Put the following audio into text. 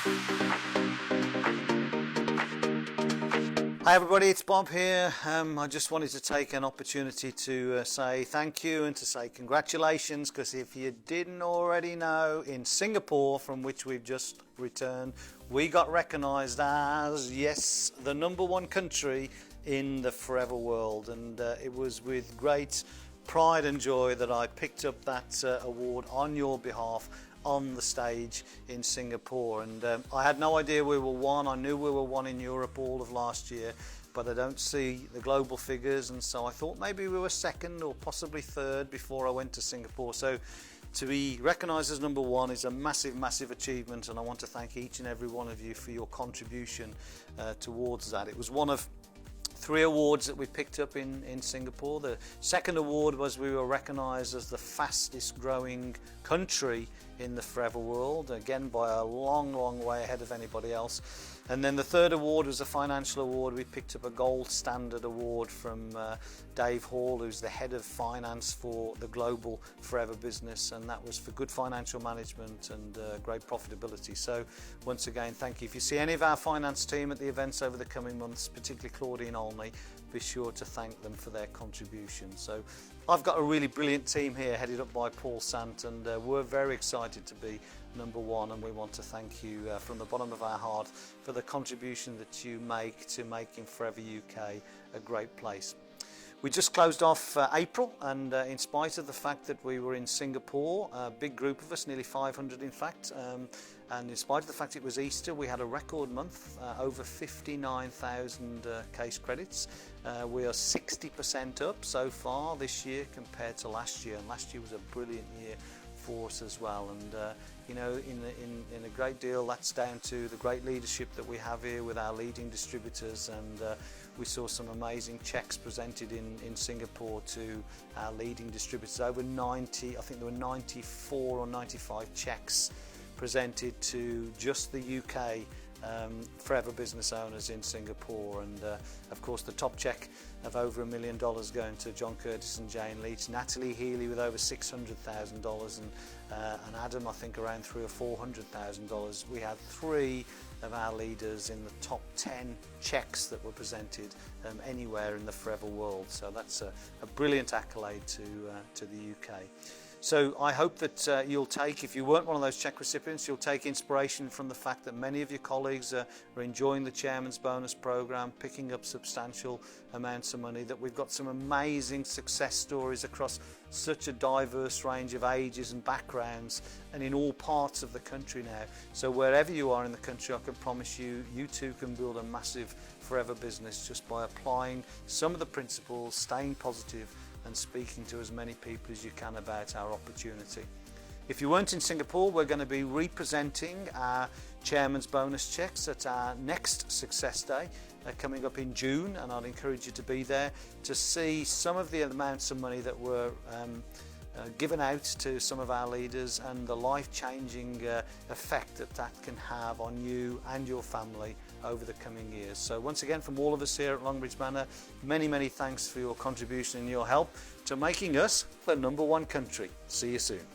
Hi everybody, it's Bob here. I just wanted to take an opportunity to say thank you and to say congratulations, because if you didn't already know, in Singapore, from which we've just returned, we got recognised as, yes, the #1 country in the forever world, and it was with great pride and joy that I picked up that award on your behalf on the stage in Singapore. And I had no idea we were one. I knew we were one in Europe all of last year, but I don't see the global figures, and so I thought maybe we were second or possibly third before I went to Singapore. So to be recognised as #1 is a massive achievement, and I want to thank each and every one of you for your contribution towards that. It was one of 3 awards that we picked up in Singapore. The second award was we were recognised as the fastest growing country in the forever world, again by a long way ahead of anybody else. And then the third award was a financial award. We picked up a gold standard award from Dave Hall, who's the head of finance for the global forever business, and that was for good financial management and great profitability. So once again, thank you. If you see any of our finance team at the events over the coming months, particularly Claudine Olney, be sure to thank them for their contribution. So I've got a really brilliant team here headed up by Paul Sant, and we're very excited to be #1, and we want to thank you from the bottom of our heart for the contribution that you make to making Forever UK a great place. We just closed off April, and in spite of the fact that we were in Singapore, a big group of us, nearly 500 in fact, and in spite of the fact it was Easter, we had a record month, over 59,000 case credits. We are 60% up so far this year compared to last year, and last year was a brilliant year for us as well. And you know, in a great deal that's down to the great leadership that we have here with our leading distributors, and we saw some amazing checks presented in Singapore to our leading distributors. Over 90, I think there were 94 or 95 checks presented to just the UK forever business owners in Singapore, and of course the top check of over $1 million going to John Curtis and Jane Leach, Natalie Healy with over $600,000, and Adam I think around $300,000 or $400,000. We had 3 of our leaders in the top 10 checks that were presented anywhere in the forever world. So that's a brilliant accolade to the UK. So I hope that you'll take, if you weren't one of those check recipients, you'll take inspiration from the fact that many of your colleagues are enjoying the Chairman's Bonus Programme, picking up substantial amounts of money, that we've got some amazing success stories across such a diverse range of ages and backgrounds, and in all parts of the country now. So wherever you are in the country, I can promise you, you too can build a massive forever business just by applying some of the principles, staying positive, and speaking to as many people as you can about our opportunity. If you weren't in Singapore, we're going to be representing our Chairman's Bonus checks at our next Success Day coming up in June, and I'd encourage you to be there to see some of the amounts of money that were given out to some of our leaders, and the life-changing effect that can have on you and your family over the coming years. So once again, from all of us here at Longbridge Manor, many thanks for your contribution and your help to making us the #1 country. See you soon.